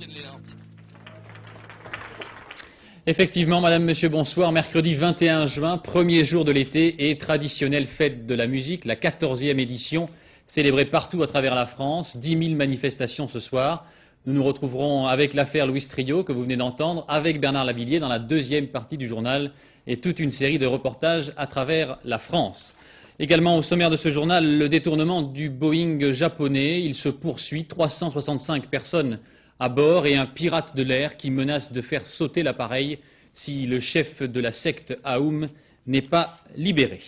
éteigne les lampes. Effectivement, madame, monsieur, bonsoir. Mercredi 21 juin, premier jour de l'été et traditionnelle fête de la musique, la 14e édition, célébrée partout à travers la France. 10 000 manifestations ce soir. Nous nous retrouverons avec l'affaire Louis Trio, que vous venez d'entendre, avec Bernard Lavilliers dans la deuxième partie du journal et toute une série de reportages à travers la France. Également au sommaire de ce journal, le détournement du Boeing japonais. Il se poursuit, 365 personnes à bord et un pirate de l'air qui menace de faire sauter l'appareil si le chef de la secte Aoum n'est pas libéré.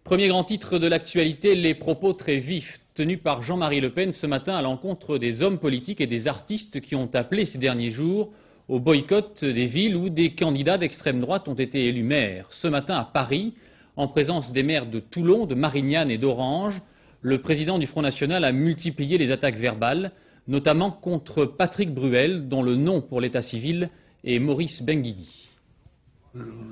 Premier grand titre de l'actualité, les propos très vifs tenus par Jean-Marie Le Pen ce matin à l'encontre des hommes politiques et des artistes qui ont appelé ces derniers jours au boycott des villes où des candidats d'extrême droite ont été élus maires. Ce matin à Paris, en présence des maires de Toulon, de Marignane et d'Orange, le président du Front National a multiplié les attaques verbales, notamment contre Patrick Bruel, dont le nom pour l'état civil est Maurice Benguigui.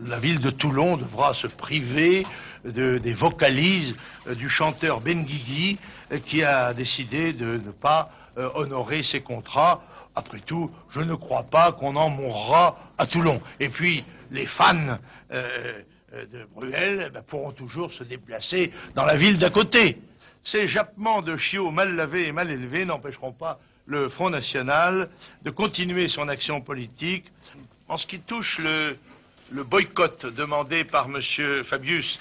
La ville de Toulon devra se priver des vocalises du chanteur Benguigui qui a décidé de ne pas honorer ses contrats. Après tout, je ne crois pas qu'on en mourra à Toulon. Et puis, les fans de Bruel pourront toujours se déplacer dans la ville d'à côté. Ces jappements de chiots mal lavés et mal élevés n'empêcheront pas le Front National de continuer son action politique. En ce qui touche le boycott demandé par M. Fabius,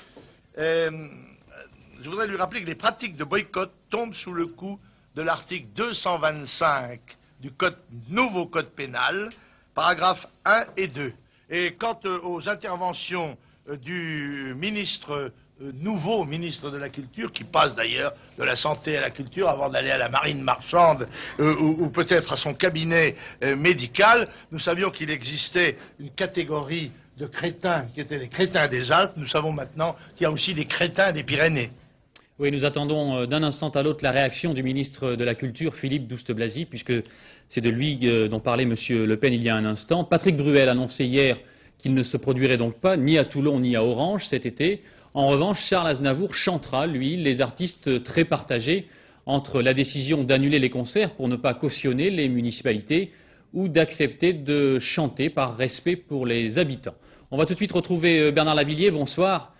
je voudrais lui rappeler que les pratiques de boycott tombent sous le coup de l'article 225 du nouveau code pénal, paragraphes 1 et 2. Et quant aux interventions du nouveau ministre de la Culture, qui passe d'ailleurs de la santé à la culture avant d'aller à la marine marchande ou peut-être à son cabinet médical, nous savions qu'il existait une catégorie de crétins qui étaient les crétins des Alpes. Nous savons maintenant qu'il y a aussi des crétins des Pyrénées. Oui, nous attendons d'un instant à l'autre la réaction du ministre de la Culture, Philippe Douste-Blazy, puisque c'est de lui dont parlait M. Le Pen il y a un instant. Patrick Bruel annonçait hier qu'il ne se produirait donc pas ni à Toulon ni à Orange cet été. En revanche, Charles Aznavour chantera, lui, les artistes très partagés entre la décision d'annuler les concerts pour ne pas cautionner les municipalités ou d'accepter de chanter par respect pour les habitants. On va tout de suite retrouver Bernard Lavilliers. Bonsoir.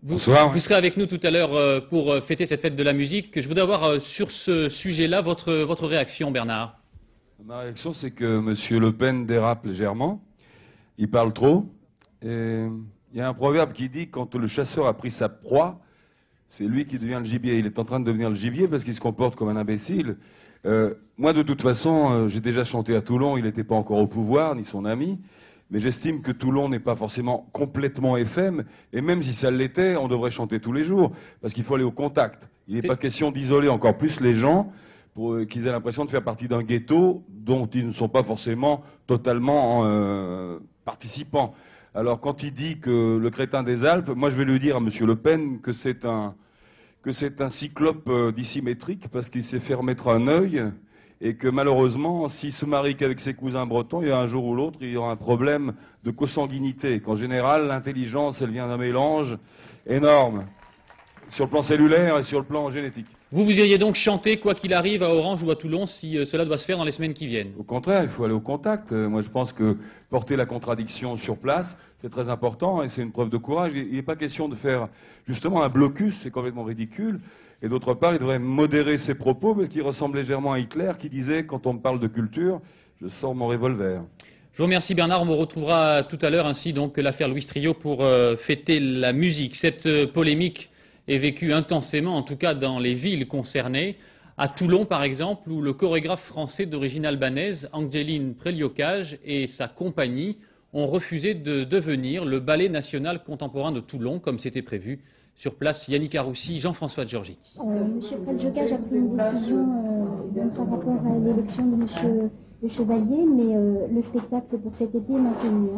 Bonsoir. Vous serez avec nous tout à l'heure pour fêter cette fête de la musique. Je voudrais avoir sur ce sujet-là votre réaction, Bernard. Ma réaction, c'est que M. Le Pen dérape légèrement. Il parle trop. Et il y a un proverbe qui dit, quand le chasseur a pris sa proie, c'est lui qui devient le gibier. Il est en train de devenir le gibier parce qu'il se comporte comme un imbécile. Moi, de toute façon, j'ai déjà chanté à Toulon. Il n'était pas encore au pouvoir, ni son ami. Mais j'estime que Toulon n'est pas forcément complètement FM. Et même si ça l'était, on devrait chanter tous les jours. Parce qu'il faut aller au contact. Il n'est pas question d'isoler encore plus les gens pour qu'ils aient l'impression de faire partie d'un ghetto dont ils ne sont pas forcément totalement participants. Alors quand il dit que le crétin des Alpes, moi je vais lui dire à M. Le Pen que c'est un cyclope dissymétrique parce qu'il s'est fait remettre un œil et que malheureusement, s'il se marie qu'avec ses cousins bretons, il y a un jour ou l'autre, il y aura un problème de consanguinité. Qu'en général, l'intelligence, elle vient d'un mélange énorme sur le plan cellulaire et sur le plan génétique. Vous iriez donc chanter, quoi qu'il arrive, à Orange ou à Toulon, si cela doit se faire dans les semaines qui viennent? Au contraire, il faut aller au contact. Moi, je pense que porter la contradiction sur place, c'est très important et c'est une preuve de courage. Il n'est pas question de faire justement un blocus, c'est complètement ridicule. Et d'autre part, il devrait modérer ses propos parce qu'il ressemble légèrement à Hitler qui disait, quand on me parle de culture, je sors mon revolver. Je vous remercie Bernard, on vous retrouvera tout à l'heure ainsi donc l'affaire Louis Trio pour fêter la musique. Cette polémique est vécue intensément, en tout cas dans les villes concernées. À Toulon par exemple, où le chorégraphe français d'origine albanaise, Angeline Preliocage, et sa compagnie ont refusé de devenir le ballet national contemporain de Toulon, comme c'était prévu. Sur place, Yannick Aroussi, Jean-François Giorgetti. Monsieur Preliocage a pris une décision par rapport à l'élection de Monsieur le Chevalier, mais le spectacle pour cet été est maintenu.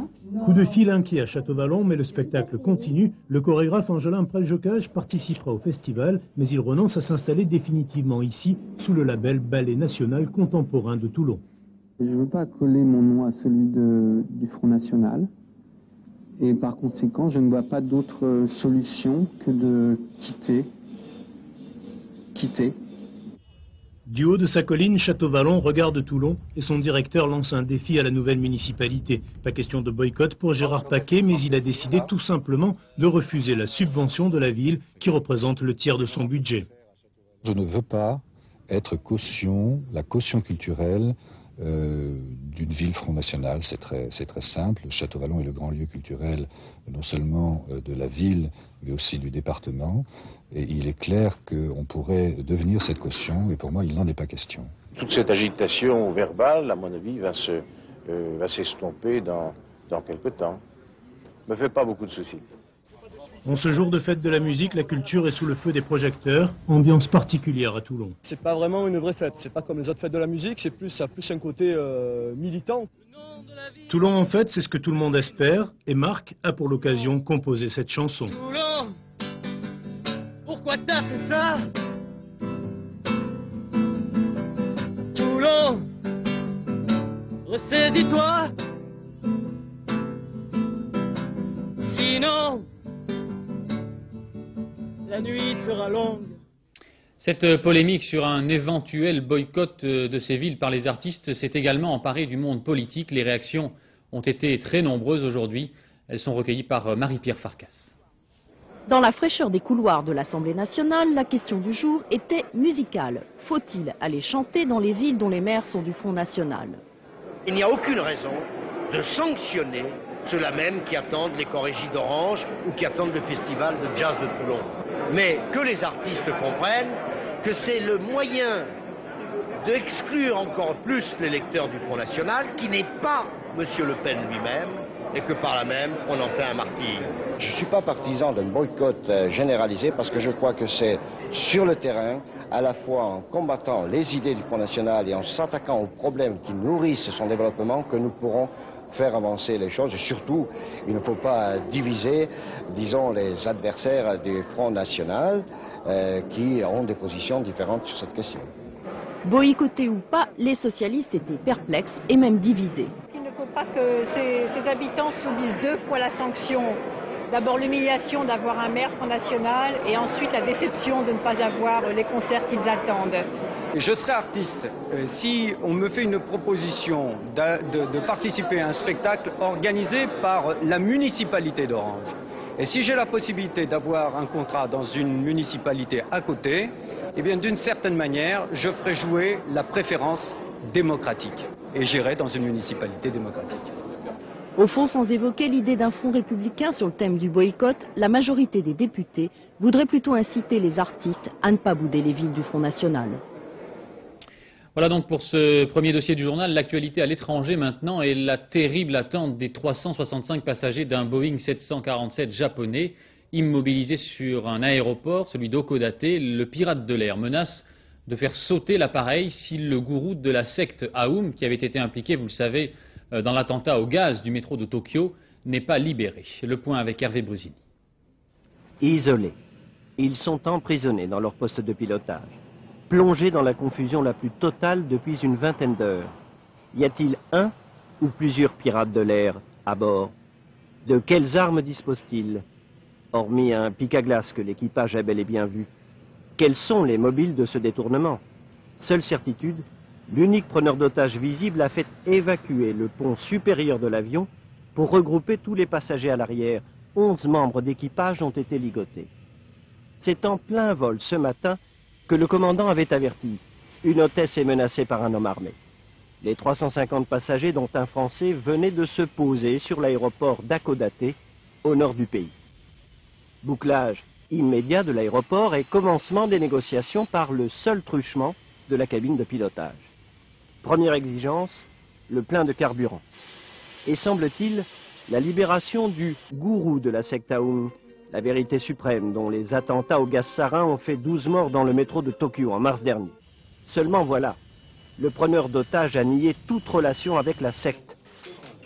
Coup de fil inquiet à Château-Vallon, mais le spectacle continue. Le chorégraphe Angelin Preliocage participera au festival, mais il renonce à s'installer définitivement ici, sous le label Ballet National Contemporain de Toulon. Je ne veux pas coller mon nom à celui du Front National. Et par conséquent, je ne vois pas d'autre solution que de quitter. Du haut de sa colline, Château-Vallon regarde Toulon et son directeur lance un défi à la nouvelle municipalité. Pas question de boycott pour Gérard Paquet, mais il a décidé tout simplement de refuser la subvention de la ville qui représente le tiers de son budget. Je ne veux pas être la caution culturelle d'une ville Front National. C'est très simple. Château-Vallon est le grand lieu culturel non seulement de la ville, mais aussi du département. Et il est clair qu'on pourrait devenir cette caution, et pour moi, il n'en est pas question. Toute cette agitation verbale, à mon avis, va s'estomper dans quelque temps. Ne me fait pas beaucoup de soucis. En ce jour de fête de la musique, la culture est sous le feu des projecteurs, ambiance particulière à Toulon. C'est pas vraiment une vraie fête, c'est pas comme les autres fêtes de la musique, ça a plus un côté militant. Toulon en fête, c'est ce que tout le monde espère, et Marc a pour l'occasion composé cette chanson. Toulon, pourquoi t'as fait ça? Toulon, ressaisis-toi, sinon la nuit sera longue. Cette polémique sur un éventuel boycott de ces villes par les artistes s'est également emparée du monde politique. Les réactions ont été très nombreuses aujourd'hui. Elles sont recueillies par Marie-Pierre Farkas. Dans la fraîcheur des couloirs de l'Assemblée nationale, la question du jour était musicale. Faut-il aller chanter dans les villes dont les maires sont du Front National? Il n'y a aucune raison de sanctionner ceux-là même qui attendent les chorégies d'Orange ou qui attendent le festival de jazz de Toulon. Mais que les artistes comprennent que c'est le moyen d'exclure encore plus l'électeur du Front National, qui n'est pas M. Le Pen lui-même, et que par là même, on en fait un martyr. Je ne suis pas partisan d'un boycott généralisé parce que je crois que c'est sur le terrain, à la fois en combattant les idées du Front National et en s'attaquant aux problèmes qui nourrissent son développement, que nous pourrons faire avancer les choses. Et surtout, il ne faut pas diviser, disons, les adversaires du Front National qui ont des positions différentes sur cette question. Boycottés ou pas, les socialistes étaient perplexes et même divisés. Il ne faut pas que ces habitants subissent deux fois la sanction. D'abord l'humiliation d'avoir un maire Front National et ensuite la déception de ne pas avoir les concerts qu'ils attendent. Je serai artiste. Si on me fait une proposition de participer à un spectacle organisé par la municipalité d'Orange, et si j'ai la possibilité d'avoir un contrat dans une municipalité à côté, eh bien d'une certaine manière, je ferai jouer la préférence démocratique. Et j'irai dans une municipalité démocratique. Au fond, sans évoquer l'idée d'un front républicain sur le thème du boycott, la majorité des députés voudrait plutôt inciter les artistes à ne pas bouder les villes du Front National. Voilà donc pour ce premier dossier du journal. L'actualité à l'étranger maintenant est la terrible attente des 365 passagers d'un Boeing 747 japonais immobilisé sur un aéroport, celui d'Hakodate. Le pirate de l'air menace de faire sauter l'appareil si le gourou de la secte Aum, qui avait été impliqué, vous le savez, dans l'attentat au gaz du métro de Tokyo, n'est pas libéré. Le point avec Hervé Brusini. Isolés, ils sont emprisonnés dans leur poste de pilotage, plongés dans la confusion la plus totale depuis une vingtaine d'heures. Y a-t-il un ou plusieurs pirates de l'air à bord? De quelles armes disposent-ils? Hormis un pic à glace que l'équipage a bel et bien vu, quels sont les mobiles de ce détournement? Seule certitude, l'unique preneur d'otages visible a fait évacuer le pont supérieur de l'avion pour regrouper tous les passagers à l'arrière. 11 membres d'équipage ont été ligotés. C'est en plein vol ce matin que le commandant avait averti. Une hôtesse est menacée par un homme armé. Les 350 passagers, dont un Français, venaient de se poser sur l'aéroport d'Hakodate, au nord du pays. Bouclage immédiat de l'aéroport et commencement des négociations par le seul truchement de la cabine de pilotage. Première exigence, le plein de carburant. Et semble-t-il, la libération du gourou de la secte Aum, la vérité suprême dont les attentats au gaz sarin ont fait 12 morts dans le métro de Tokyo en mars dernier. Seulement voilà, le preneur d'otages a nié toute relation avec la secte.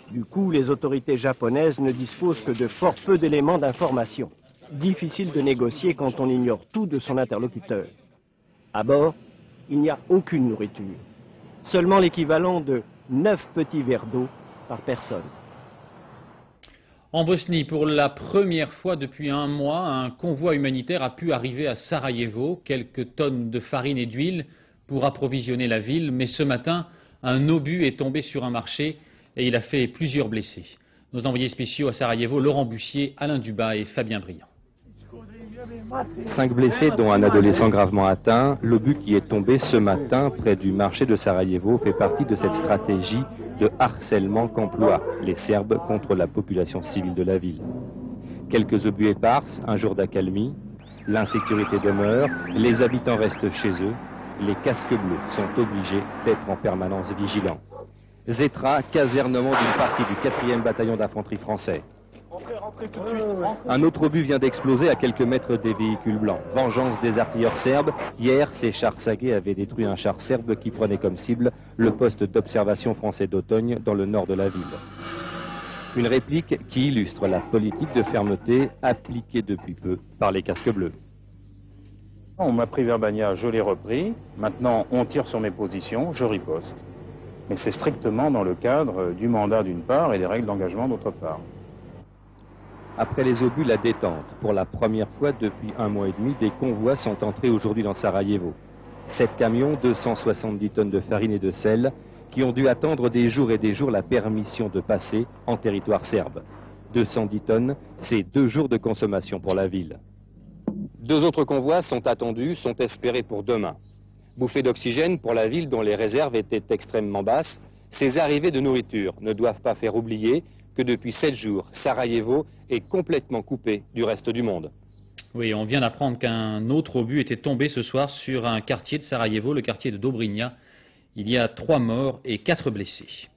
Du coup, les autorités japonaises ne disposent que de fort peu d'éléments d'information. Difficile de négocier quand on ignore tout de son interlocuteur. À bord, il n'y a aucune nourriture. Seulement l'équivalent de 9 petits verres d'eau par personne. En Bosnie, pour la première fois depuis un mois, un convoi humanitaire a pu arriver à Sarajevo. Quelques tonnes de farine et d'huile pour approvisionner la ville, mais ce matin, un obus est tombé sur un marché et il a fait plusieurs blessés. Nos envoyés spéciaux à Sarajevo, Laurent Bussier, Alain Dubas et Fabien Briand. 5 blessés, dont un adolescent gravement atteint. L'obus qui est tombé ce matin près du marché de Sarajevo fait partie de cette stratégie de harcèlement qu'emploient les Serbes contre la population civile de la ville. Quelques obus éparses, un jour d'accalmie, l'insécurité demeure, les habitants restent chez eux, les casques bleus sont obligés d'être en permanence vigilants. Zetra, casernement d'une partie du 4e bataillon d'infanterie français. Un autre obus vient d'exploser à quelques mètres des véhicules blancs. Vengeance des artilleurs serbes. Hier, ces chars sagués avaient détruit un char serbe qui prenait comme cible le poste d'observation français d'Otogne dans le nord de la ville. Une réplique qui illustre la politique de fermeté appliquée depuis peu par les casques bleus. On m'a pris Verbania, je l'ai repris. Maintenant, on tire sur mes positions, je riposte. Mais c'est strictement dans le cadre du mandat d'une part et des règles d'engagement d'autre part. Après les obus, la détente. Pour la première fois depuis 1 mois et demi, des convois sont entrés aujourd'hui dans Sarajevo. 7 camions, 270 tonnes de farine et de sel, qui ont dû attendre des jours et des jours la permission de passer en territoire serbe. 210 tonnes, c'est 2 jours de consommation pour la ville. 2 autres convois sont attendus, sont espérés pour demain. Bouffées d'oxygène pour la ville dont les réserves étaient extrêmement basses, ces arrivées de nourriture ne doivent pas faire oublier que depuis 7 jours, Sarajevo est complètement coupé du reste du monde. Oui, on vient d'apprendre qu'un autre obus était tombé ce soir sur un quartier de Sarajevo, le quartier de Dobrinja. Il y a 3 morts et 4 blessés.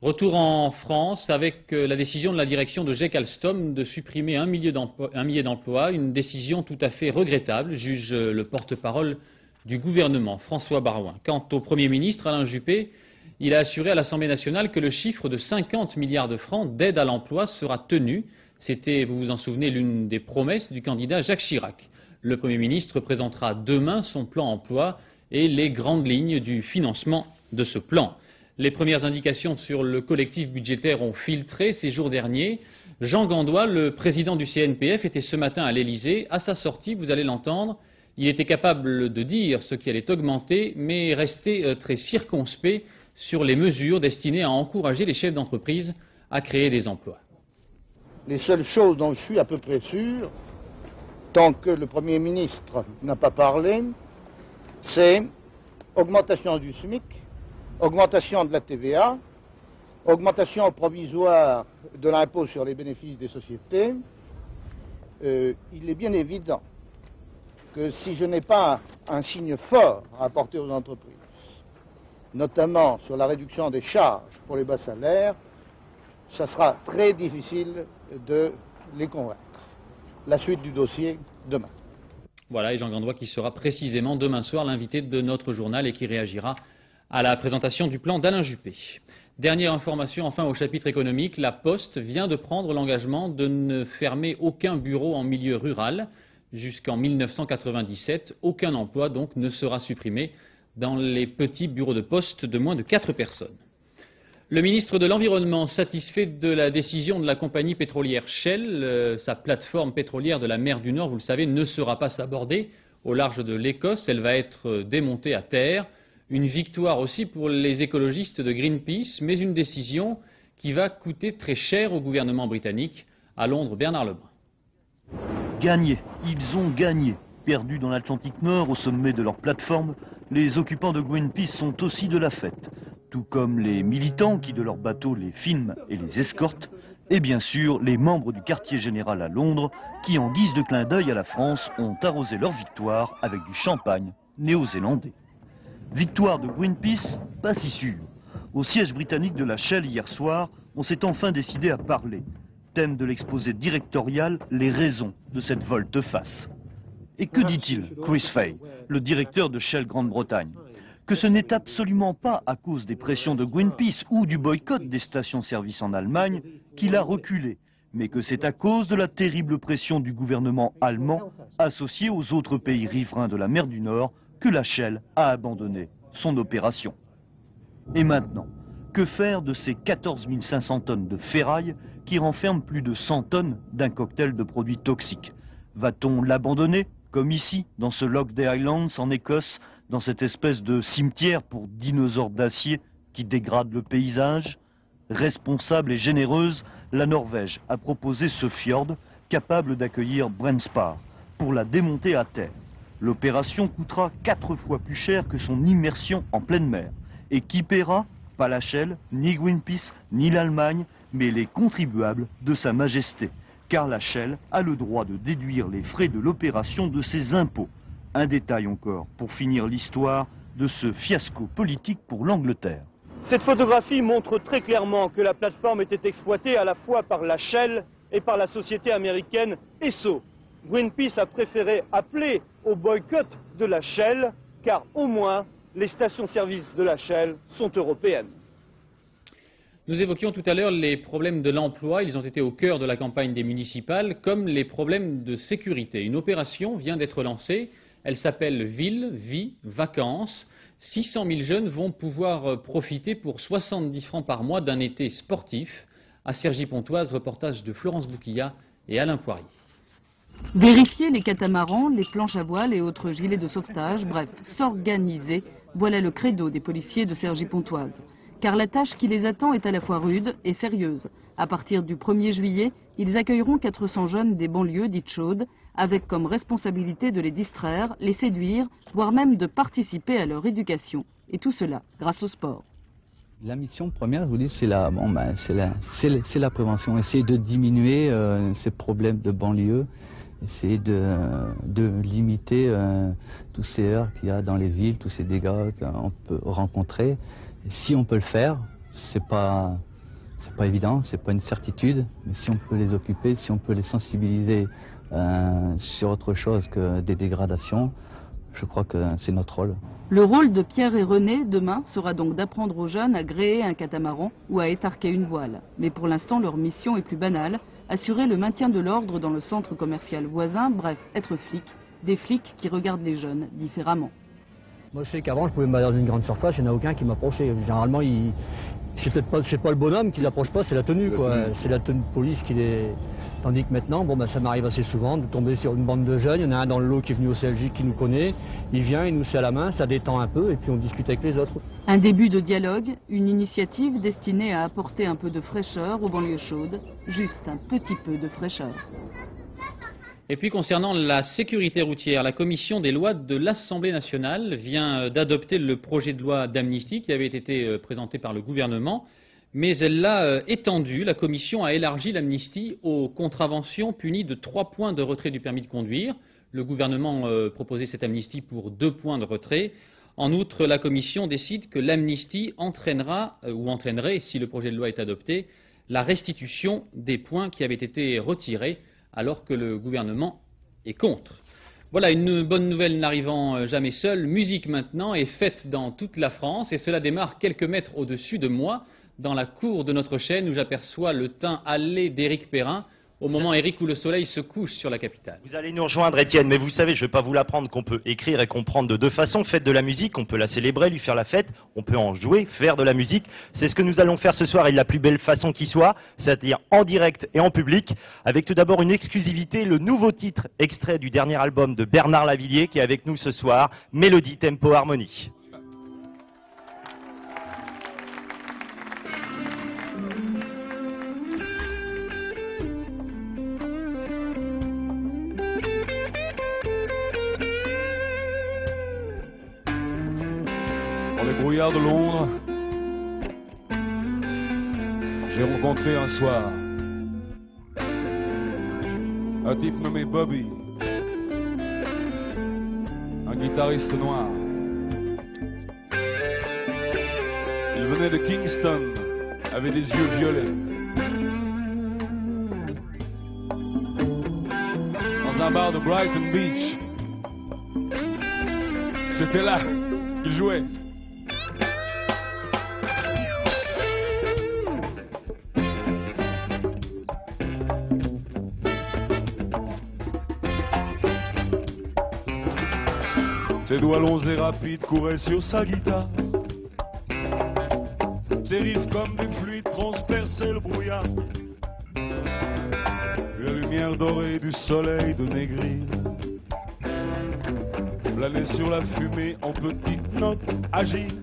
Retour en France avec la décision de la direction de GEC Alstom de supprimer 1 millier d'emplois, une décision tout à fait regrettable, juge le porte-parole du gouvernement, François Baroin. Quant au Premier ministre, Alain Juppé, il a assuré à l'Assemblée nationale que le chiffre de 50 milliards de francs d'aide à l'emploi sera tenu. C'était, vous vous en souvenez, l'une des promesses du candidat Jacques Chirac. Le Premier ministre présentera demain son plan emploi et les grandes lignes du financement de ce plan. Les premières indications sur le collectif budgétaire ont filtré ces jours derniers. Jean Gandois, le président du CNPF, était ce matin à l'Élysée. À sa sortie, vous allez l'entendre, il était capable de dire ce qui allait augmenter, mais restait très circonspect sur les mesures destinées à encourager les chefs d'entreprise à créer des emplois. Les seules choses dont je suis à peu près sûr, tant que le Premier ministre n'a pas parlé, c'est augmentation du SMIC, augmentation de la TVA, augmentation provisoire de l'impôt sur les bénéfices des sociétés. Il est bien évident que si je n'ai pas un signe fort à apporter aux entreprises, notamment sur la réduction des charges pour les bas salaires, ça sera très difficile de les convaincre. La suite du dossier, demain. Voilà, et Jean Gandois qui sera précisément demain soir l'invité de notre journal et qui réagira à la présentation du plan d'Alain Juppé. Dernière information, enfin, au chapitre économique, la Poste vient de prendre l'engagement de ne fermer aucun bureau en milieu rural. Jusqu'en 1997, aucun emploi donc ne sera supprimé dans les petits bureaux de poste de moins de 4 personnes. Le ministre de l'Environnement, satisfait de la décision de la compagnie pétrolière Shell, sa plateforme pétrolière de la mer du Nord, vous le savez, ne sera pas sabordée au large de l'Écosse, elle va être démontée à terre. Une victoire aussi pour les écologistes de Greenpeace, mais une décision qui va coûter très cher au gouvernement britannique. À Londres, Bernard Lebrun. Gagné, ils ont gagné. Perdus dans l'Atlantique Nord, au sommet de leur plateforme, les occupants de Greenpeace sont aussi de la fête. Tout comme les militants qui de leurs bateaux les filment et les escortent, et bien sûr les membres du quartier général à Londres qui, en guise de clin d'œil à la France, ont arrosé leur victoire avec du champagne néo-zélandais. Victoire de Greenpeace, pas si sûr. Au siège britannique de la Shell hier soir, on s'est enfin décidé à parler. Thème de l'exposé directorial, les raisons de cette volte-face. Et que dit-il, Chris Fay, le directeur de Shell Grande-Bretagne? Que ce n'est absolument pas à cause des pressions de Greenpeace ou du boycott des stations-service en Allemagne qu'il a reculé, mais que c'est à cause de la terrible pression du gouvernement allemand, associé aux autres pays riverains de la mer du Nord, que la Shell a abandonné son opération. Et maintenant, que faire de ces 14 500 tonnes de ferraille qui renferment plus de 100 tonnes d'un cocktail de produits toxiques? Va-t-on l'abandonner comme ici, dans ce Loch des Highlands en Écosse, dans cette espèce de cimetière pour dinosaures d'acier qui dégrade le paysage. Responsable et généreuse, la Norvège a proposé ce fjord capable d'accueillir Brent Spar pour la démonter à terre. L'opération coûtera 4 fois plus cher que son immersion en pleine mer et qui paiera pas la Shell, ni Greenpeace, ni l'Allemagne, mais les contribuables de Sa Majesté. Car la Shell a le droit de déduire les frais de l'opération de ses impôts. Un détail encore pour finir l'histoire de ce fiasco politique pour l'Angleterre. Cette photographie montre très clairement que la plateforme était exploitée à la fois par la Shell et par la société américaine Esso. Greenpeace a préféré appeler au boycott de la Shell, car au moins les stations-service de la Shell sont européennes. Nous évoquions tout à l'heure les problèmes de l'emploi. Ils ont été au cœur de la campagne des municipales, comme les problèmes de sécurité. Une opération vient d'être lancée. Elle s'appelle Ville, Vie, Vacances. 600 000 jeunes vont pouvoir profiter pour 70 francs par mois d'un été sportif. À Cergy-Pontoise, reportage de Florence Bouquillat et Alain Poirier. Vérifier les catamarans, les planches à voile et autres gilets de sauvetage, bref, s'organiser, voilà le credo des policiers de Cergy-Pontoise. Car la tâche qui les attend est à la fois rude et sérieuse. À partir du 1er juillet, ils accueilleront 400 jeunes des banlieues dites chaudes, avec comme responsabilité de les distraire, les séduire, voire même de participer à leur éducation. Et tout cela grâce au sport. La mission première, je vous dis, c'est la prévention. Essayer de diminuer ces problèmes de banlieue. Essayer de limiter tous ces heurts qu'il y a dans les villes, tous ces dégâts qu'on peut rencontrer. Et si on peut le faire, c'est pas évident, c'est pas une certitude, mais si on peut les occuper, si on peut les sensibiliser sur autre chose que des dégradations, je crois que c'est notre rôle. Le rôle de Pierre et René demain sera donc d'apprendre aux jeunes à gréer un catamaran ou à étarquer une voile. Mais pour l'instant, leur mission est plus banale, assurer le maintien de l'ordre dans le centre commercial voisin, bref, être flic, des flics qui regardent les jeunes différemment. Moi je sais qu'avant je pouvais me battre dans une grande surface, il n'y en a aucun qui m'approchait. Généralement, c'est pas le bonhomme qui l'approche pas, c'est la tenue quoi. C'est la tenue de police qui les... Tandis que maintenant, bon, ça m'arrive assez souvent de tomber sur une bande de jeunes. Il y en a un dans le lot qui est venu au CLJ qui nous connaît. Il vient, il nous serre la main, ça détend un peu et puis on discute avec les autres. Un début de dialogue, une initiative destinée à apporter un peu de fraîcheur aux banlieues chaudes. Juste un petit peu de fraîcheur. Et puis concernant la sécurité routière, la commission des lois de l'Assemblée nationale vient d'adopter le projet de loi d'amnistie qui avait été présenté par le gouvernement. Mais elle l'a étendu. La commission a élargi l'amnistie aux contraventions punies de 3 points de retrait du permis de conduire. Le gouvernement proposait cette amnistie pour 2 points de retrait. En outre, la commission décide que l'amnistie entraînerait, si le projet de loi est adopté, la restitution des points qui avaient été retirés alors que le gouvernement est contre. Voilà, une bonne nouvelle n'arrivant jamais seule. Musique maintenant est faite dans toute la France et cela démarre quelques mètres au-dessus de moi. Dans la cour de notre chaîne où j'aperçois le teint hâlé d'Éric Perrin, au moment, Éric, où le soleil se couche sur la capitale. Vous allez nous rejoindre, Étienne, mais vous savez, je ne vais pas vous l'apprendre qu'on peut écrire et comprendre de 2 façons. Fête de la musique, on peut la célébrer, lui faire la fête, on peut en jouer, faire de la musique. C'est ce que nous allons faire ce soir et de la plus belle façon qui soit, c'est-à-dire en direct et en public, avec tout d'abord une exclusivité, le nouveau titre extrait du dernier album de Bernard Lavilliers qui est avec nous ce soir, Mélodie, Tempo, Harmonie. Brouillard de Londres, j'ai rencontré un soir un type nommé Bobby, un guitariste noir. Il venait de Kingston, avait des yeux violets. Dans un bar de Brighton Beach, c'était là qu'il jouait. Ses doigts longs et rapides couraient sur sa guitare. Ses riffs comme des fluides transperçaient le brouillard. La lumière dorée du soleil de Négrier planer sur la fumée en petites notes agiles.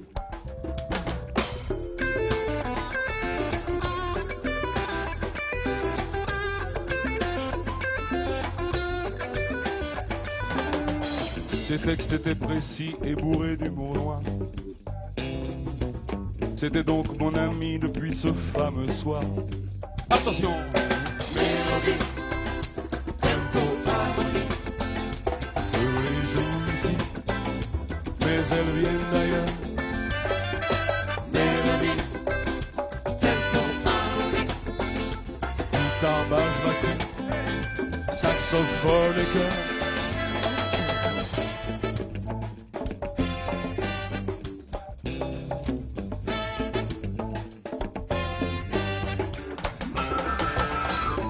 Ces textes étaient précis et bourrés d'humour noir. C'était donc mon ami depuis ce fameux soir. Attention! Mélodie, tempo, harmonie. Je les joue ici, mais elles viennent d'ailleurs. Mélodie, tempo, harmonie. Guitare, basse, batterie, saxophone et chœur.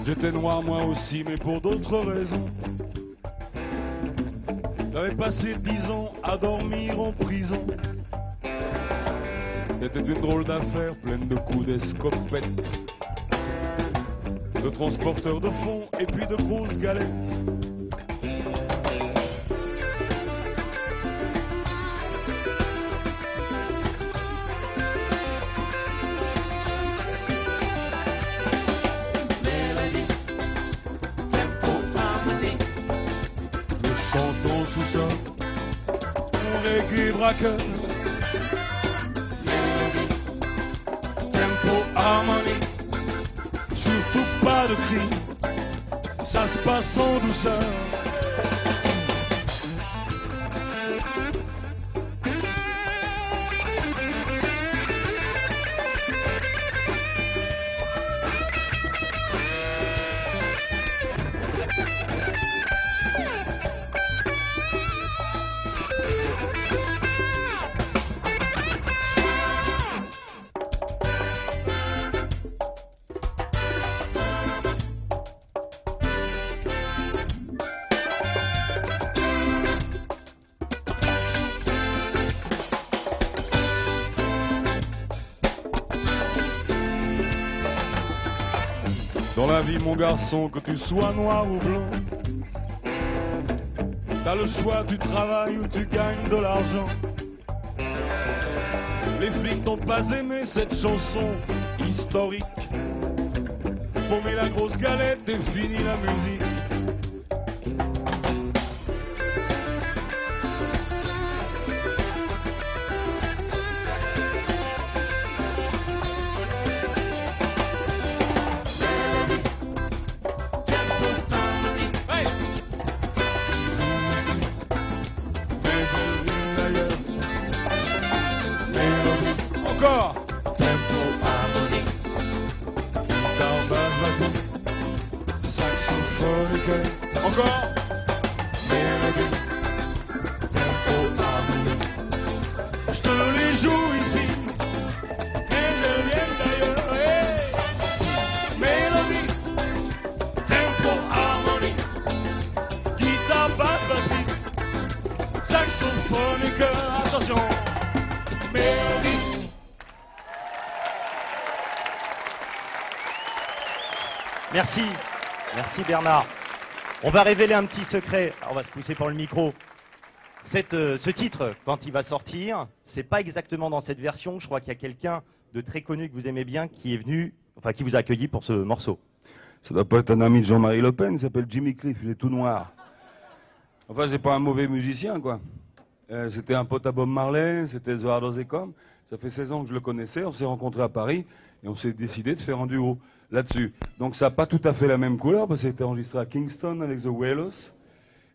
J'étais noir moi aussi, mais pour d'autres raisons. J'avais passé 10 ans à dormir en prison. C'était une drôle d'affaire, pleine de coups d'escopette, de transporteurs de fonds et puis de grosses galettes. Chantons sous ça, reggae braqueur. Mélodie, tempo, harmonie, surtout pas de cris, ça se passe en douceur. Dans la vie, mon garçon, que tu sois noir ou blanc, t'as le choix, tu travailles ou tu gagnes de l'argent. Les flics n'ont pas aimé cette chanson historique. Pommer la grosse galette et fini la musique. Encore. Tempo, harmonie, guitare, basse, batterie, saxophone et chœur. Encore. Mélodie, tempo, harmonie. Je te les joue ici, mais elles viennent d'ailleurs. Hey. Mélodie, tempo, harmonie, guitare, basse, batterie, saxophone et chœur. Attention. Mélodie. Merci, merci Bernard. On va révéler un petit secret, on va se pousser pour le micro. Ce titre, quand il va sortir, c'est pas exactement dans cette version. Je crois qu'il y a quelqu'un de très connu que vous aimez bien qui est venu, enfin qui vous a accueilli pour ce morceau. Ça doit pas être un ami de Jean-Marie Le Pen, il s'appelle Jimmy Cliff, il est tout noir. Enfin, c'est pas un mauvais musicien, quoi. C'était un pote à Bob Marley, c'était The Hard As They Come. Ça fait 16 ans que je le connaissais, on s'est rencontrés à Paris et on s'est décidé de faire un duo là-dessus. Donc ça n'a pas tout à fait la même couleur parce que ça a été enregistré à Kingston avec The Wailers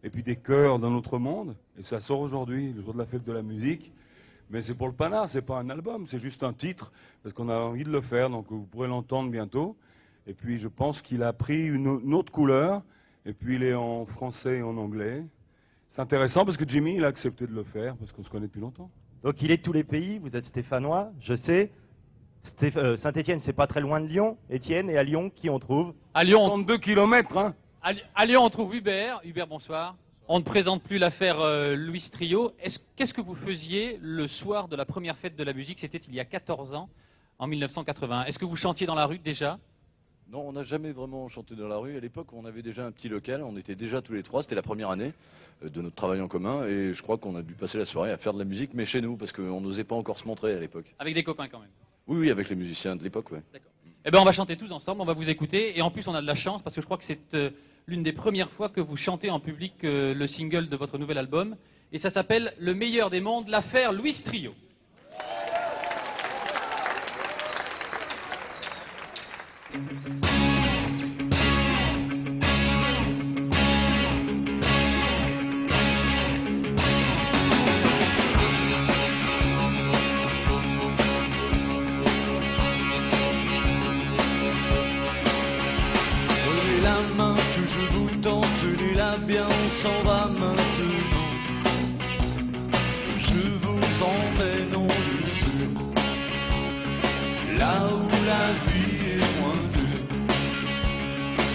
et puis des chœurs d'un autre monde. Et ça sort aujourd'hui, le jour de la fête de la musique. Mais c'est pour le panard, c'est pas un album, c'est juste un titre parce qu'on a envie de le faire, donc vous pourrez l'entendre bientôt. Et puis je pense qu'il a pris une autre couleur et puis il est en français et en anglais. C'est intéressant parce que Jimmy, il a accepté de le faire parce qu'on se connaît depuis longtemps. Donc il est de tous les pays, vous êtes stéphanois, je sais. Saint-Étienne, c'est pas très loin de Lyon. Étienne, et à Lyon, qui on trouve? À Lyon, 32 km, hein. À Lyon, on trouve Hubert. Hubert, bonsoir. On ne présente plus l'affaire Louis Trio. Qu'est-ce que vous faisiez le soir de la première fête de la musique? C'était il y a 14 ans, en 1980. Est-ce que vous chantiez dans la rue déjà? Non, on n'a jamais vraiment chanté dans la rue. À l'époque, on avait déjà un petit local, on était déjà tous les trois, c'était la première année de notre travail en commun, et je crois qu'on a dû passer la soirée à faire de la musique, mais chez nous, parce qu'on n'osait pas encore se montrer à l'époque. Avec des copains quand même. Oui, oui, avec les musiciens de l'époque, ouais. Eh bien, on va chanter tous ensemble, on va vous écouter, et en plus on a de la chance, parce que je crois que c'est l'une des premières fois que vous chantez en public le single de votre nouvel album, et ça s'appelle Le meilleur des mondes, l'affaire Luis Trio. Tenez la main que je vous tends, tenez-la bien, on s'en va maintenant. Je vous emmène en lieu, là où la vie est moins dure.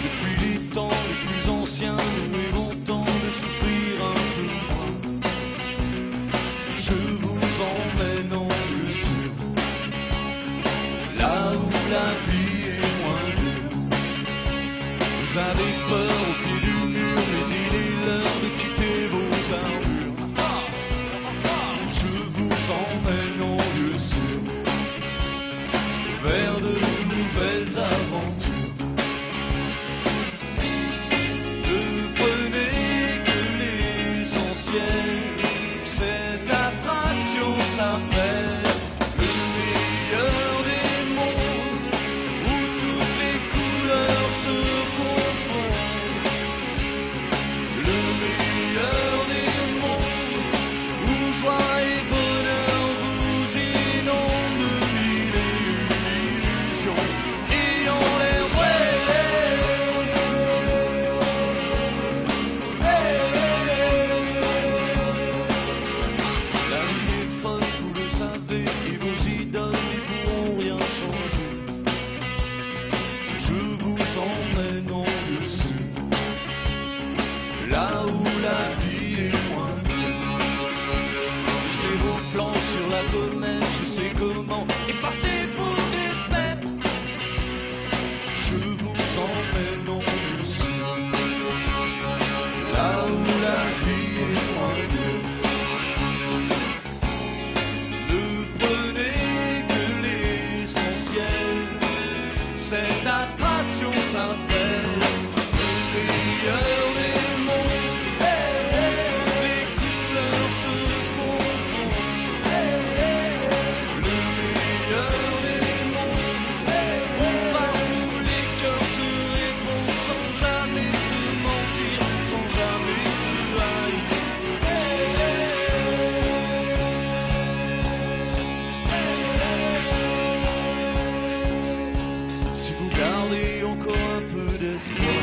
Depuis les temps les plus anciens, nous rêvons tant de souffrir un peu moins. Je vous emmène en lieu, là où la vie est moins dure. Vous avez peur au pied du mur, mais il est l'heure de quitter vos armures. Je vous emmène en lieu sûr, vers de nouvelles aventures. Ne prenez que l'essentiel, cette attraction s'appelle le meilleur des mondes, où toutes les couleurs se confondent. Le meilleur des mondes, où joie et bonheur vous inondent de mille illusions, ayant l'air vrai. La vie est folle, vous le savez, et vos idoles n'y pourront rien changer. Je vous emmène en lieu sûr, là où la vie est moins dure. Je sais vos plans sur la fenêtre, je sais comment effacer vos défaites. Je vous emmène en lieu sûr, là où la vie est moins dure. Ne prenez que l'essentiel, cette attraction s'appelle le meilleur des mondes, toutes les couleurs se confondent. Le meilleur des mondes, où partout les cœurs se répondent sans jamais se mentir, sans jamais se haïr. Si vous gardez encore un peu d'espoir,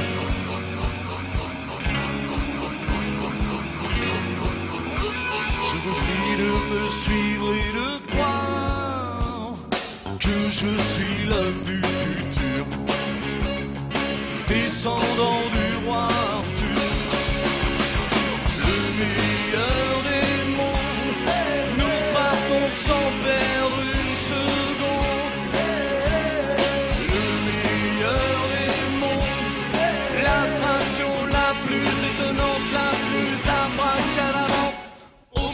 je vous prie de me suivre et de croire que je suis l'homme du futur, descendant du roi Arthur. Le meilleur des mondes, nous partons sans perdre une seconde. Le meilleur des mondes, l'attraction la plus étonnante, la plus abracadabra au monde.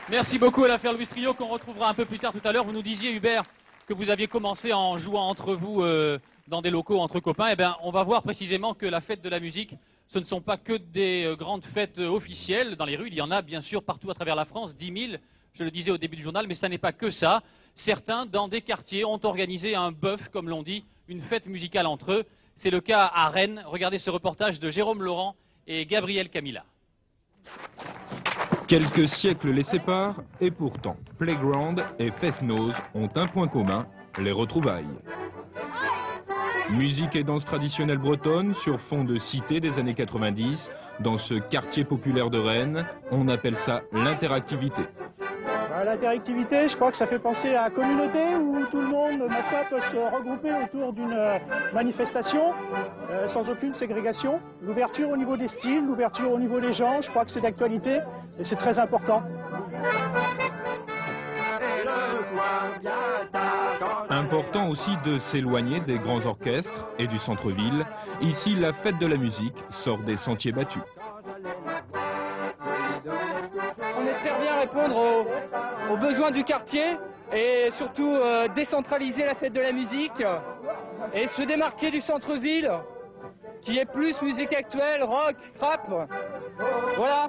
Merci beaucoup à l'affaire Luis Trio qu'on retrouvera un peu plus tard tout à l'heure. Vous nous disiez, Hubert, que vous aviez commencé en jouant entre vous dans des locaux entre copains. Eh bien, on va voir précisément que la fête de la musique, ce ne sont pas que des grandes fêtes officielles dans les rues. Il y en a bien sûr partout à travers la France, 10 000, je le disais au début du journal, mais ça n'est pas que ça. Certains, dans des quartiers, ont organisé un bœuf, comme l'on dit, une fête musicale entre eux. C'est le cas à Rennes. Regardez ce reportage de Jérôme Laurent et Gabriel Camilla. Quelques siècles les séparent, et pourtant, Playground et Fest-Noz ont un point commun, les retrouvailles. Musique et danse traditionnelle bretonne sur fond de cité des années 90. Dans ce quartier populaire de Rennes, on appelle ça l'interactivité. L'interactivité, je crois que ça fait penser à la communauté où tout le monde, ma foi, peut se regrouper autour d'une manifestation sans aucune ségrégation. L'ouverture au niveau des styles, l'ouverture au niveau des gens, je crois que c'est d'actualité et c'est très important. Important aussi de s'éloigner des grands orchestres et du centre-ville. Ici, la fête de la musique sort des sentiers battus. On espère bien répondre aux besoins du quartier et surtout décentraliser la fête de la musique et se démarquer du centre-ville qui est plus musique actuelle, rock, rap. Voilà.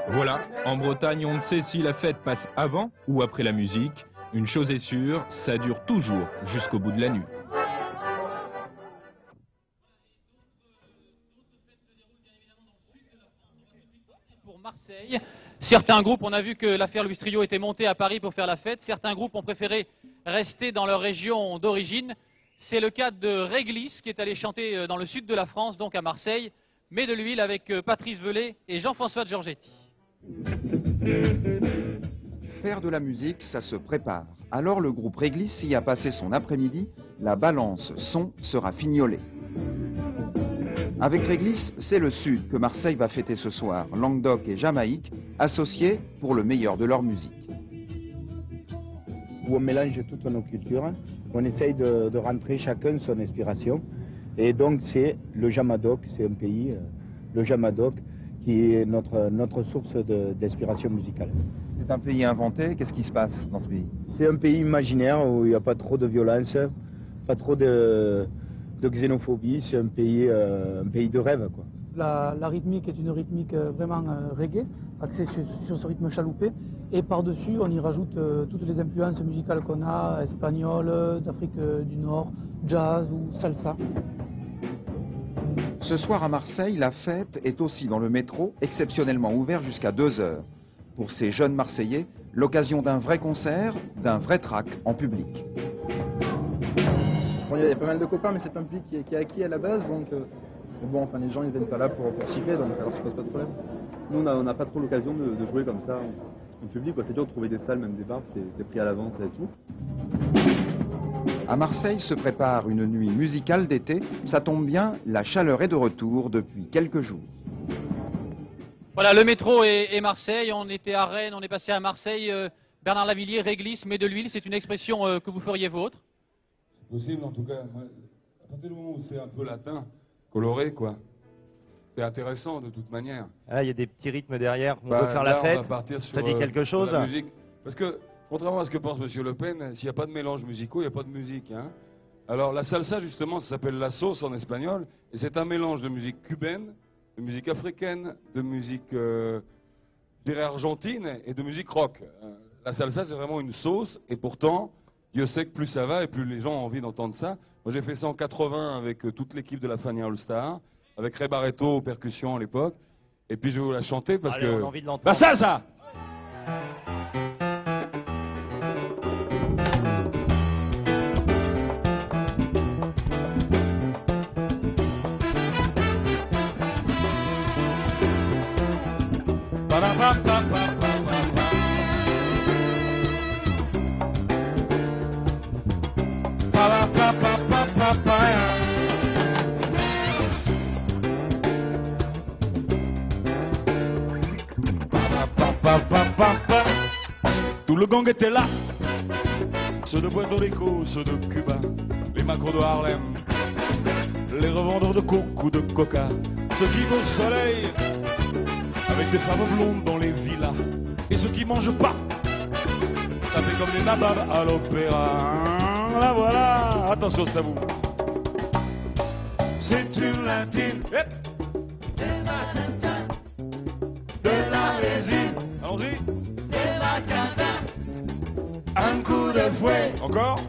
Voilà, en Bretagne, on ne sait si la fête passe avant ou après la musique. Une chose est sûre, ça dure toujours jusqu'au bout de la nuit. Pour Marseille, certains groupes, on a vu que l'affaire Louis Trio était montée à Paris pour faire la fête. Certains groupes ont préféré rester dans leur région d'origine. C'est le cas de Réglisse qui est allé chanter dans le sud de la France, donc à Marseille, mais de l'huile avec Patrice Velay et Jean-François Giorgetti. Faire de la musique, ça se prépare. Alors le groupe Réglisse y a passé son après-midi. La balance son sera fignolée. Avec Réglisse, c'est le Sud que Marseille va fêter ce soir. Languedoc et Jamaïque, associés pour le meilleur de leur musique. Où on mélange toutes nos cultures, on essaye de rentrer chacun son inspiration. Et donc c'est le Jamadoc, c'est un pays, le Jamadoc, qui est notre source d'inspiration musicale. C'est un pays inventé, qu'est-ce qui se passe dans ce pays? C'est un pays imaginaire où il n'y a pas trop de violence, pas trop de xénophobie, c'est un pays de rêve, quoi. La rythmique est une rythmique vraiment reggae, axée sur ce rythme chaloupé. Et par-dessus, on y rajoute toutes les influences musicales qu'on a, espagnoles, d'Afrique du Nord, jazz ou salsa. Ce soir à Marseille, la fête est aussi dans le métro, exceptionnellement ouvert jusqu'à 2 heures. Pour ces jeunes Marseillais, l'occasion d'un vrai concert, d'un vrai track en public. Bon, il y a pas mal de copains, mais c'est pas un public qui est acquis à la base, donc bon, enfin, les gens ils viennent pas là pour siffler, donc alors ça pose pas de problème. Nous, on n'a pas trop l'occasion de jouer comme ça en public, c'est dur de trouver des salles, même des bars, c'est pris à l'avance et tout. À Marseille se prépare une nuit musicale d'été. Ça tombe bien, la chaleur est de retour depuis quelques jours. Voilà, le métro et Marseille. On était à Rennes, on est passé à Marseille. Bernard Lavilliers, Réglisse, met de l'huile, c'est une expression que vous feriez vôtre? C'est possible, en tout cas. Moi, à partir du moment où c'est un peu latin, coloré, quoi. C'est intéressant de toute manière. Ah, il y a des petits rythmes derrière. On veut faire la fête. On va partir sur, ça dit quelque chose? La musique. Parce que, contrairement à ce que pense M. Le Pen, s'il n'y a pas de mélange musicaux, il n'y a pas de musique. Hein. Alors la salsa, justement, ça s'appelle la sauce en espagnol. Et c'est un mélange de musique cubaine, de musique africaine, de musique je dirais argentine et de musique rock. La salsa, c'est vraiment une sauce. Et pourtant, Dieu sait que plus ça va et plus les gens ont envie d'entendre ça. Moi, j'ai fait ça en 80 avec toute l'équipe de la Fania All Star, avec Ray Barretto aux percussions à l'époque. Et puis je vais vous la chanter parce Allez, que... on a envie de l'entendre. La salsa! Tout le gang était là, ceux de Puerto Rico, ceux de Cuba, les macros de Harlem, les revendeurs de coke ou de coca, ceux qui vont au soleil avec des femmes blondes dans les villas, et ceux qui mangent pas, ça fait comme des nababs à l'opéra. La voilà, attention c'est à vous. C'est une latine de la résine. Allons-y. Un coup de fouet. Encore.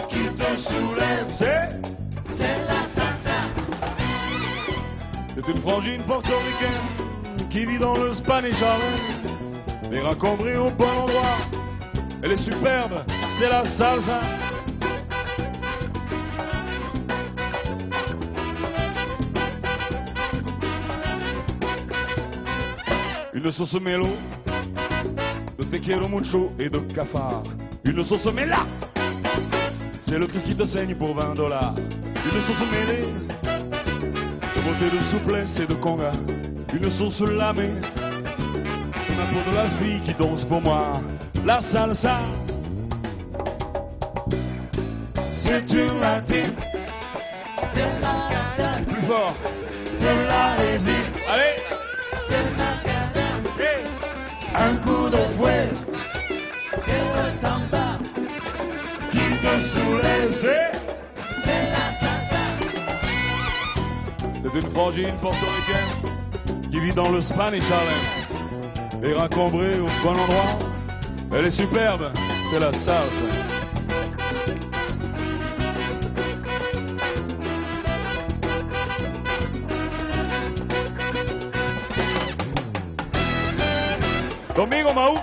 Qui te soulève. C'est la salsa. C'est une frangine portoricaine qui vit dans le Spanish Harlem. Les raccombris au bon endroit. Elle est superbe, c'est la salsa. une sauce mélo, de te quiero mucho et de cafard. Une sauce méla, c'est le Christ qui te saigne pour 20 $. Une sauce mêlée, de beauté, de souplesse et de conga. Une sauce lamée, ma peau de la fille qui danse pour moi. La salsa, c'est une latine. Plus fort. De la résine. Allez. Hey. Un coup de fouet. Qui te soulève, c'est la salsa. C'est une frangine portoricaine qui vit dans le Spanish Harlem et raccombrée au bon endroit. Elle est superbe, c'est la salsa. Conmigo, Mau.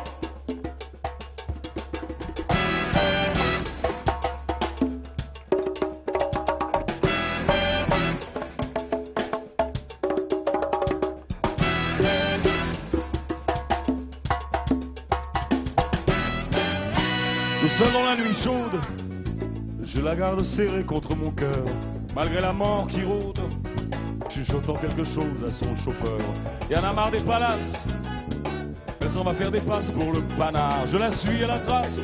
Tout seul dans la nuit chaude, je la garde serrée contre mon cœur, malgré la mort qui rôde, chuchotant quelque chose à son chauffeur. Y en a marre des palaces, elle s'en va faire des passes pour le panard. Je la suis à la trace,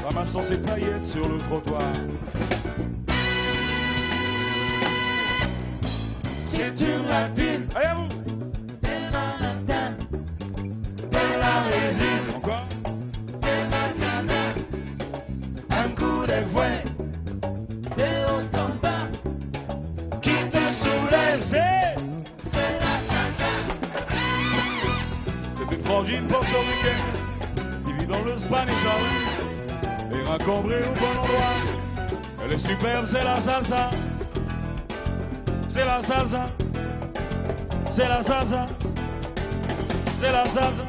ramassant ses paillettes sur le trottoir. C'est une latine, allez à vous. De la résine, encore. Un coup de fouet, de haut en bas, qui te soulève, c'est la salsa. C'est une frangine portoricaine qui vit dans le Spanish Harlem et raccombrée au bon endroit. Elle est superbe, c'est la salsa. C'est la salsa. C'est la salsa. C'est la salsa.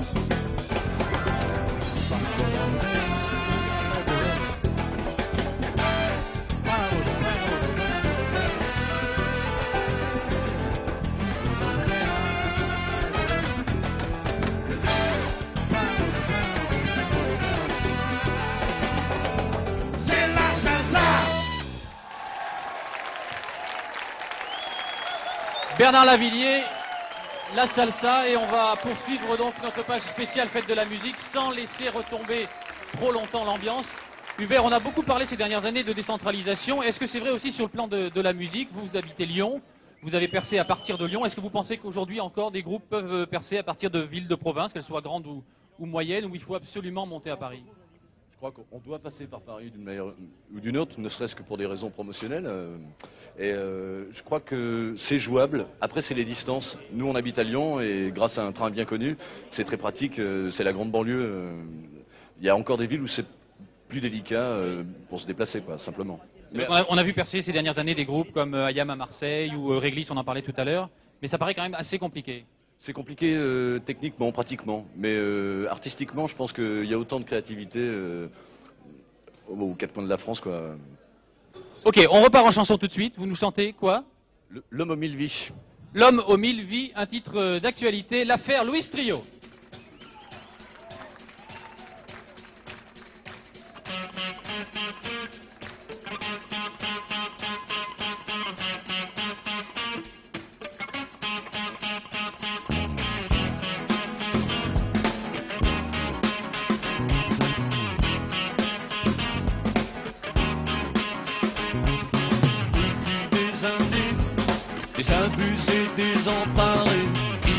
Bernard Lavilliers, la salsa, et on va poursuivre donc notre page spéciale fête de la musique sans laisser retomber trop longtemps l'ambiance. Hubert, on a beaucoup parlé ces dernières années de décentralisation. Est-ce que c'est vrai aussi sur le plan de la musique? Vous habitez Lyon, vous avez percé à partir de Lyon. Est-ce que vous pensez qu'aujourd'hui encore des groupes peuvent percer à partir de villes de province, qu'elles soient grandes ou moyennes, où il faut absolument monter à Paris? Je crois qu'on doit passer par Paris d'une manière ou d'une autre, ne serait-ce que pour des raisons promotionnelles. Je crois que c'est jouable. Après, c'est les distances. Nous, on habite à Lyon et grâce à un train bien connu, c'est très pratique. C'est la grande banlieue. Il y a encore des villes où c'est plus délicat pour se déplacer, quoi, simplement. Mais on a vu percer ces dernières années des groupes comme Ayam à Marseille ou Réglisse, on en parlait tout à l'heure. Mais ça paraît quand même assez compliqué. C'est compliqué techniquement, pratiquement, mais artistiquement, je pense qu'il y a autant de créativité aux quatre coins de la France, quoi. Ok, on repart en chanson tout de suite. Vous nous chantez quoi? L'homme aux 1000 vies. L'homme aux 1000 vies, un titre d'actualité, l'affaire Louis Trio. Abusé, désemparé,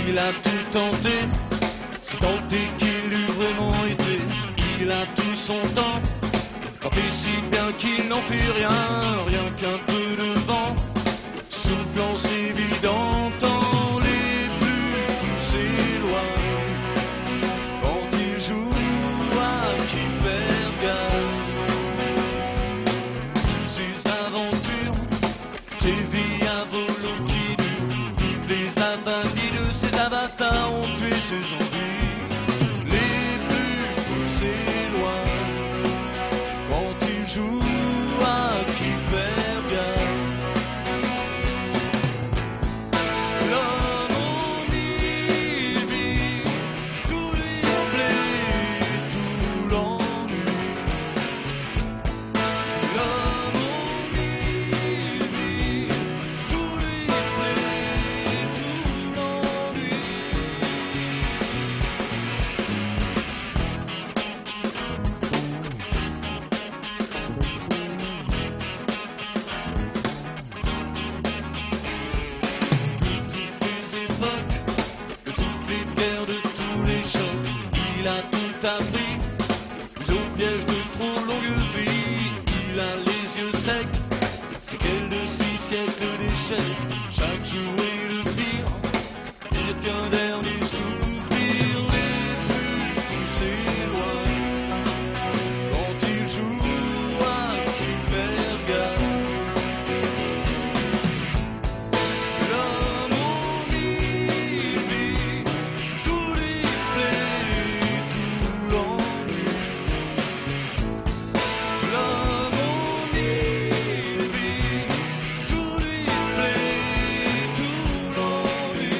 il a tout tenté, c'est tenté qu'il eût vraiment été, il a tout son temps, tenté si bien qu'il n'en fit rien, rien qu'un peu de vent, soufflant s'évident, tant les plus s'éloignent, quand il joue à qui perd gagne, ses aventures, ses vies à volo qui les abandis de ces avatars ont tué ses envies. Les plus fous s'éloignent quand ils jouent à qui perd gagne. t'a pris, plus au piège de trop longue vie. Il a les yeux secs, c'est quel de 6 siècles d'échecs. Chaque jour est le pire, pire qu'un dernier soupir. Les plus qui s'éloignent quand il joue à qui perd garde. L'homme au mille, tout lui plaît, tout l'ennuie. L'homme au mille, tout lui plaît, tout l'ennuie.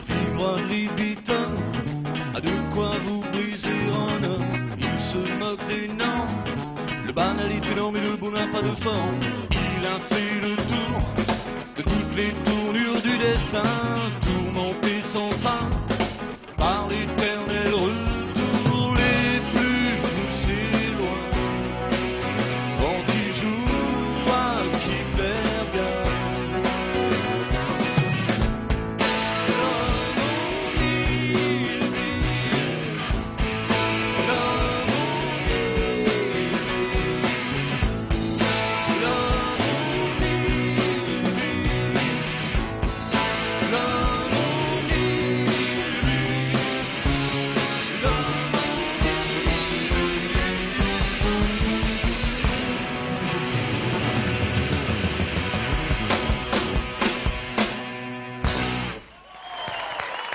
Vivre Libiton a de quoi vous briser un homme. Il se moque des normes, le banal est énorme et le beau n'a pas de forme. Il a fait le tour de toutes les tournures du destin, tourmenté sans fin par l'éternel retour. Les plus fous s'éloignent quand il joue à qui perd garde.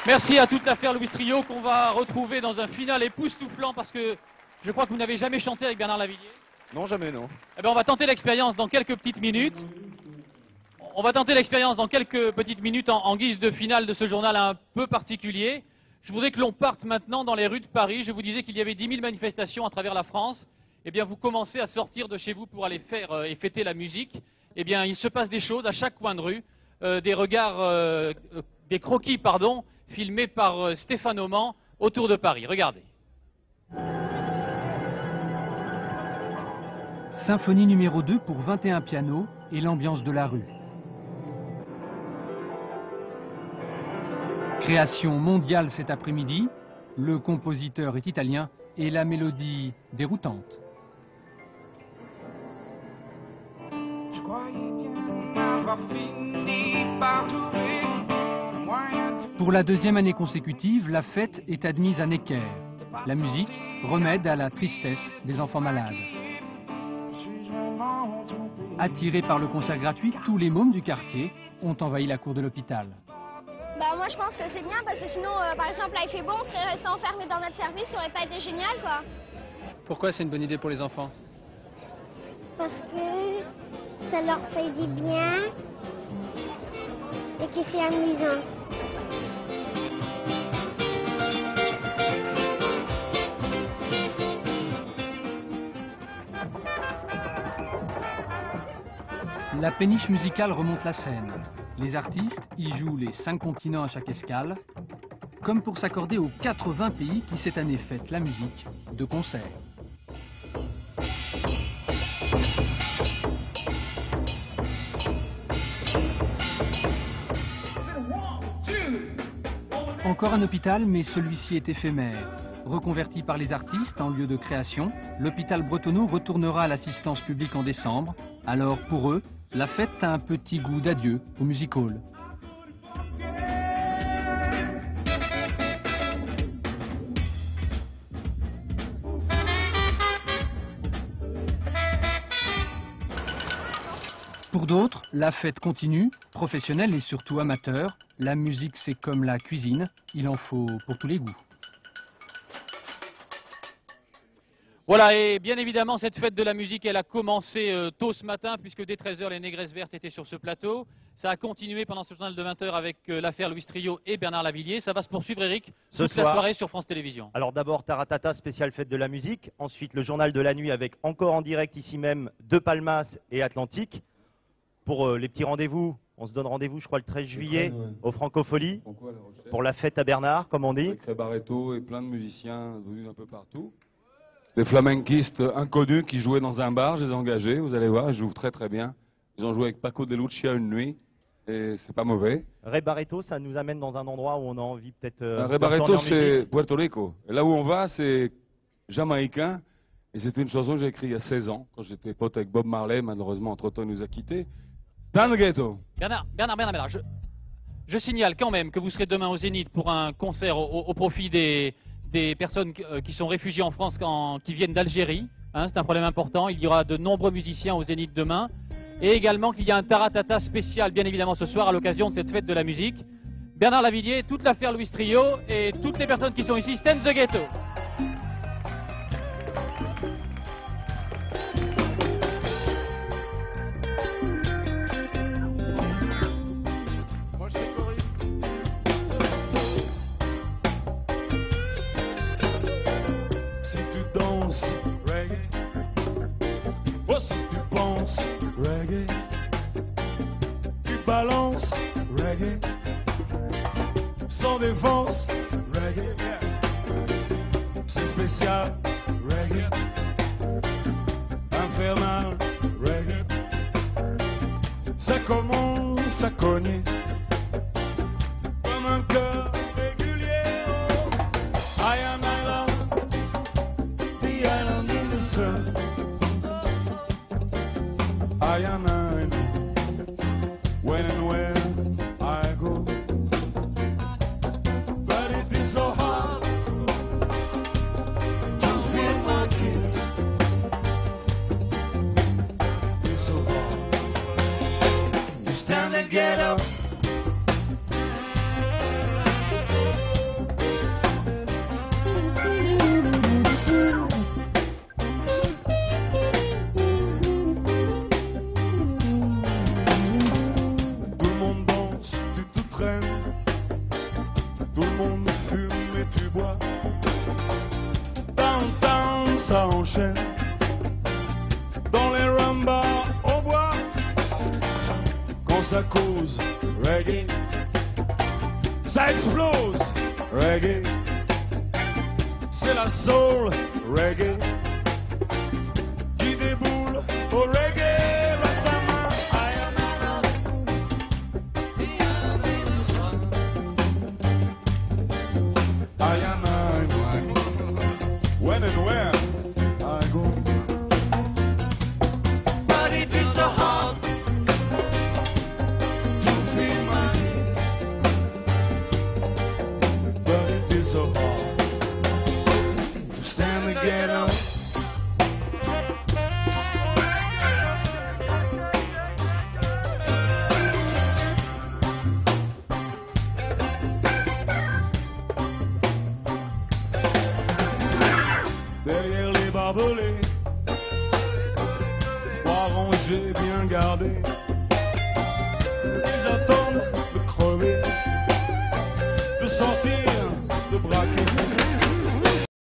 Merci à toute l'affaire Louis Trio qu'on va retrouver dans un final époustouflant parce que je crois que vous n'avez jamais chanté avec Bernard Lavilliers. Non, jamais, non. Eh bien, on va tenter l'expérience dans quelques petites minutes. On va tenter l'expérience dans quelques petites minutes en guise de finale de ce journal un peu particulier. Je voudrais que l'on parte maintenant dans les rues de Paris. Je vous disais qu'il y avait 10 000 manifestations à travers la France. Eh bien, vous commencez à sortir de chez vous pour aller faire et fêter la musique. Eh bien, il se passe des choses à chaque coin de rue. Des regards, des croquis, pardon, filmés par Stéphane Auman autour de Paris. Regardez. Symphonie numéro 2 pour 21 pianos et l'ambiance de la rue. Création mondiale cet après-midi, le compositeur est italien et la mélodie déroutante. Je croyais bien avoir fini par trouver un moyen de... Pour la deuxième année consécutive, la fête est admise à Necker. La musique, remède à la tristesse des enfants malades. Attirés par le concert gratuit, tous les mômes du quartier ont envahi la cour de l'hôpital. Bah moi je pense que c'est bien parce que sinon par exemple là il fait beau, on serait resté enfermé dans notre service, ça aurait pas été génial quoi. Pourquoi c'est une bonne idée pour les enfants? Parce que ça leur fait du bien et que c'est amusant. La péniche musicale remonte la scène. Les artistes y jouent les 5 continents à chaque escale, comme pour s'accorder aux 80 pays qui cette année fêtent la musique de concert. Encore un hôpital, mais celui-ci est éphémère. Reconverti par les artistes en lieu de création, l'hôpital Bretonneau retournera à l'assistance publique en décembre. Alors pour eux, la fête a un petit goût d'adieu au music hall. Pour d'autres, la fête continue, professionnels et surtout amateurs. La musique, c'est comme la cuisine, il en faut pour tous les goûts. Voilà, et bien évidemment, cette fête de la musique, elle a commencé tôt ce matin, puisque dès 13h, les Négresses Vertes étaient sur ce plateau. Ça a continué pendant ce journal de 20h avec l'affaire Louis Trio et Bernard Lavilliers. Ça va se poursuivre, Eric, toute la soirée sur France Télévisions. Alors d'abord, Taratata, spéciale fête de la musique. Ensuite, le journal de la nuit avec encore en direct ici même de Palmas et Atlantique. Pour les petits rendez-vous, on se donne rendez-vous, je crois, le 13 juillet au Francofolie. Pour la fête à Bernard, comme on dit. Avec Rebaretto et plein de musiciens venus un peu partout. Des flamenquistes inconnus qui jouaient dans un bar, je les ai engagés, vous allez voir, ils jouent très très bien. Ils ont joué avec Paco de Lucia une nuit, et c'est pas mauvais. Rebaretto, ça nous amène dans un endroit où on a envie peut-être... Rebaretto, c'est Puerto Rico. Et là où on va, c'est jamaïcain, et c'était une chanson que j'ai écrite il y a 16 ans, quand j'étais pote avec Bob Marley, malheureusement entre-temps il nous a quittés. Stan Ghetto. Bernard, je signale quand même que vous serez demain au Zénith pour un concert au profit des personnes qui sont réfugiées en France, qui viennent d'Algérie. Hein, c'est un problème important. Il y aura de nombreux musiciens au Zénith demain. Et également qu'il y a un Taratata spécial, bien évidemment, ce soir, à l'occasion de cette fête de la musique. Bernard Lavilliers, toute l'affaire Louis Trio et toutes les personnes qui sont ici, Stan the Ghetto. Oh, si tu penses reggae, tu balances reggae, sans défense reggae, c'est spécial reggae, infernal reggae, ça commence à cogner comme un cœur régulier. Oh, I am island, the island in the sun. I am I know when and where I go, but it is so hard to feed my kids. It's so hard. It's time to get up. Tout le monde fume et tu bois. Downtown, ça enchaîne. Dans les rumbas, on boit. Quand ça cause reggae, ça explose reggae. C'est la soul reggae qui déboule au reggae. When and where I go, but it is so hard to feed my kids. But it is so hard to stand and get up. Derrière les barbelés, pas rangés, bien gardés, ils attendent de crever, de sortir